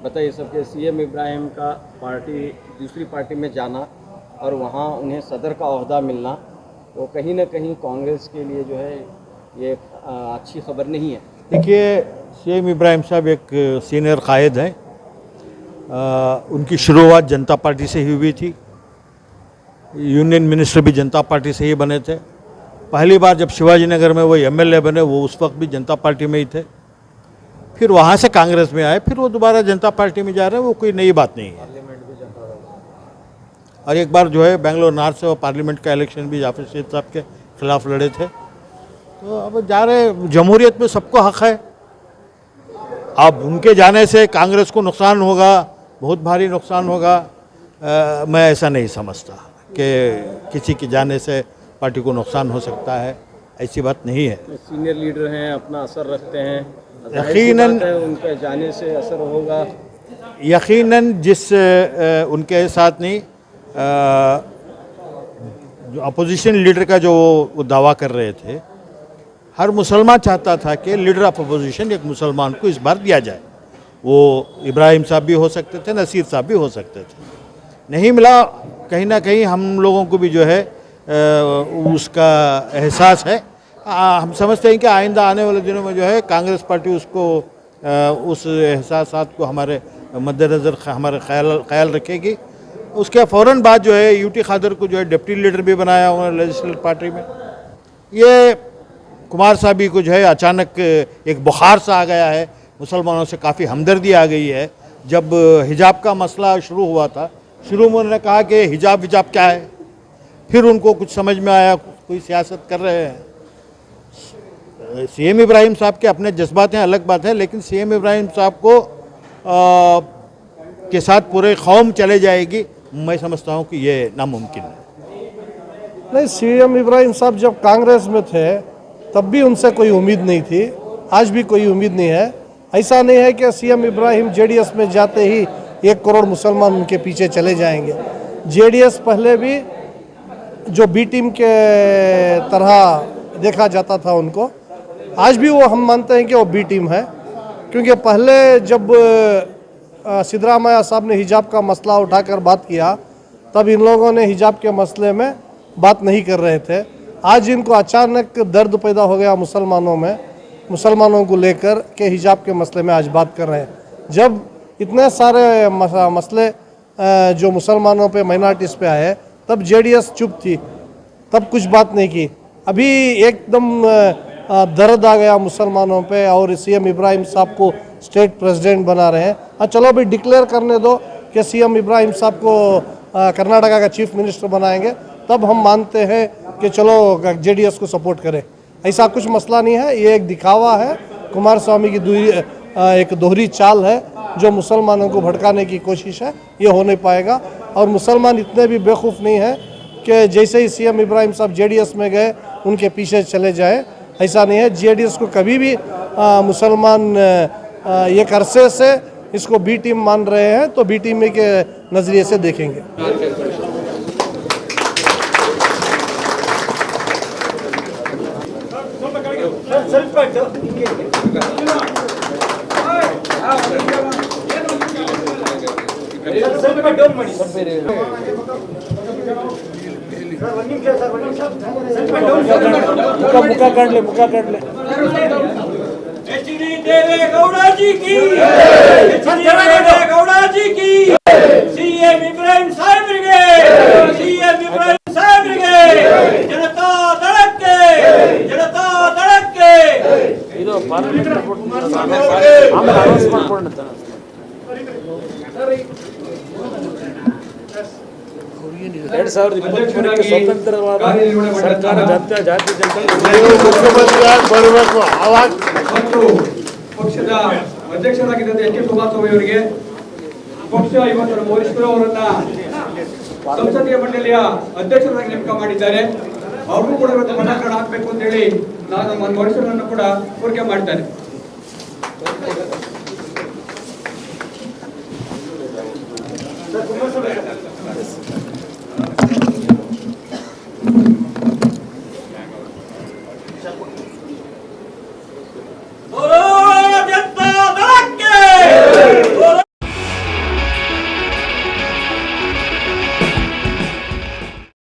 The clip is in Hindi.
बताइए सबके सीएम इब्राहिम का पार्टी दूसरी पार्टी में जाना और वहाँ उन्हें सदर का ओहदा मिलना तो कहीं ना कहीं कांग्रेस के लिए जो है ये अच्छी खबर नहीं है। देखिए, सीएम इब्राहिम साहब एक सीनियर कायद हैं। उनकी शुरुआत जनता पार्टी से ही हुई थी। यूनियन मिनिस्टर भी जनता पार्टी से ही बने थे। पहली बार जब शिवाजी नगर में वो एमएलए बने वो उस वक्त भी जनता पार्टी में ही थे। फिर वहाँ से कांग्रेस में आए, फिर वो दोबारा जनता पार्टी में जा रहे हैं, वो कोई नई बात नहीं है। और एक बार जो है बेंगलोर नॉर्थ से वो पार्लियामेंट का इलेक्शन भी जाफर शेख साहब के खिलाफ लड़े थे। तो अब जा रहे, जमहूरियत में सबको हक़ है। अब उनके जाने से कांग्रेस को नुकसान होगा, बहुत भारी नुकसान होगा, मैं ऐसा नहीं समझता कि किसी के जाने से पार्टी को नुकसान हो सकता है। ऐसी बात नहीं है। सीनियर लीडर हैं, अपना असर रखते हैं, यकीनन उनके जाने से असर होगा। यकीनन जिस उनके साथ नहीं, जो अपोजिशन लीडर का जो वो दावा कर रहे थे, हर मुसलमान चाहता था कि लीडर ऑफ अपोजिशन एक मुसलमान को इस बार दिया जाए। वो इब्राहिम साहब भी हो सकते थे, नसीर साहब भी हो सकते थे, नहीं मिला। कहीं ना कहीं हम लोगों को भी जो है उसका एहसास है। हम समझते हैं कि आइंदा आने वाले दिनों में जो है कांग्रेस पार्टी उसको उस एहसासात को हमारे मद्देनज़र हमारे ख्याल रखेगी। उसके फ़ौरन बाद जो है यूटी खादर को जो है डिप्टी लीडर भी बनाया उन्होंने लेजिस्लेटिव पार्टी में। ये कुमार साहब को जो है अचानक एक बुखार सा आ गया है, मुसलमानों से काफ़ी हमदर्दी आ गई है। जब हिजाब का मसला शुरू हुआ था, शुरू में उन्होंने कहा कि हिजाब क्या है, फिर उनको कुछ समझ में आया कोई सियासत कर रहे हैं। सीएम इब्राहिम साहब के अपने जज्बात हैं, अलग बात है, लेकिन सीएम इब्राहिम साहब को के साथ पूरे कौम चले जाएगी, मैं समझता हूं कि ये नामुमकिन है। नहीं, सीएम इब्राहिम साहब जब कांग्रेस में थे तब भी उनसे कोई उम्मीद नहीं थी, आज भी कोई उम्मीद नहीं है। ऐसा नहीं है कि सीएम इब्राहिम जेडीएस में जाते ही 1 करोड़ मुसलमान उनके पीछे चले जाएंगे। जेडीएस पहले भी जो बी टीम के तरह देखा जाता था उनको, आज भी वो हम मानते हैं कि वो बी टीम है। क्योंकि पहले जब सिद्धरामैया साहब ने हिजाब का मसला उठाकर बात किया तब इन लोगों ने हिजाब के मसले में बात नहीं कर रहे थे। आज इनको अचानक दर्द पैदा हो गया मुसलमानों में, मुसलमानों को लेकर के हिजाब के मसले में आज बात कर रहे हैं। जब इतने सारे मसले जो मुसलमानों पे माइनॉरिटीज़ पे आए तब जेडीएस चुप थी, तब कुछ बात नहीं की। अभी एकदम दर्द आ गया मुसलमानों पे और सीएम इब्राहिम साहब को स्टेट प्रेसिडेंट बना रहे हैं। हाँ, चलो अभी डिक्लेयर करने दो कि सीएम इब्राहिम साहब को कर्नाटका का चीफ मिनिस्टर बनाएंगे, तब हम मानते हैं कि चलो जेडीएस को सपोर्ट करें। ऐसा कुछ मसला नहीं है, ये एक दिखावा है, कुमार स्वामी की एक दोहरी चाल है जो मुसलमानों को भड़काने की कोशिश है। ये हो नहीं पाएगा। और मुसलमान इतने भी बेवकूफ़ नहीं है कि जैसे ही सीएम इब्राहिम साहब जेडीएस में गए उनके पीछे चले जाए, ऐसा नहीं है। जेडीएस को कभी भी मुसलमान एक अरसे से इसको बी टीम मान रहे हैं, तो बी टीम के नज़रिए से देखेंगे। मुका काट ले। देवेगौड़ा जी की, देवेगौड़ा जी की, सीएम इब्राहिम साहब ब्रिगेड, सीएम इब्राहिम साहब ब्रिगेड, जनता धड़क के ಇದು ಪಾರ್ಲಿಮೆಂಟ್ ರಿಪೋರ್ಟ್ ಆಮೇಲೆ ಅನೌನ್ಸ್ ಮಾಡ್ಕೊಂಡ್ತಾನೆ 2023 ಸ್ವತಂತ್ರವಾದ ಸರ್ಕಾರ ಜಾತಿ ಮುಖ್ಯಮಂತ್ರಿಯಾಗಿ ಬರಬೇಕು. ಆವಾಗ ಪಕ್ಷದ ಅಧ್ಯಕ್ಷರಾಗಿದ್ದಂತೆ ಎಚ್ ಕೆ ಸುಭಾಷ್ ಅವರಿಗೆ ಪಕ್ಷ ಇವತ್ತು ನಮ್ಮ ವರಿಷ್ಠರು ಅವರನ್ನ ಸಂಸದೀಯ ಮಂಡಳಿಯ ಅಧ್ಯಕ್ಷರಾಗಿ ನೇಮಕ ಮಾಡಿದ್ದಾರೆ. ಅವ್ರಿಗೂ ಕೂಡ ಇವತ್ತು ಮತದಾನ ಹಾಕಬೇಕು ಅಂತ ಹೇಳಿ ನಾನು ನಮ್ಮ ವರಿಷ್ಠರನ್ನು ಕೂಡ ಕೋರಿಕೆ ಮಾಡ್ತೇನೆ. ಸರ್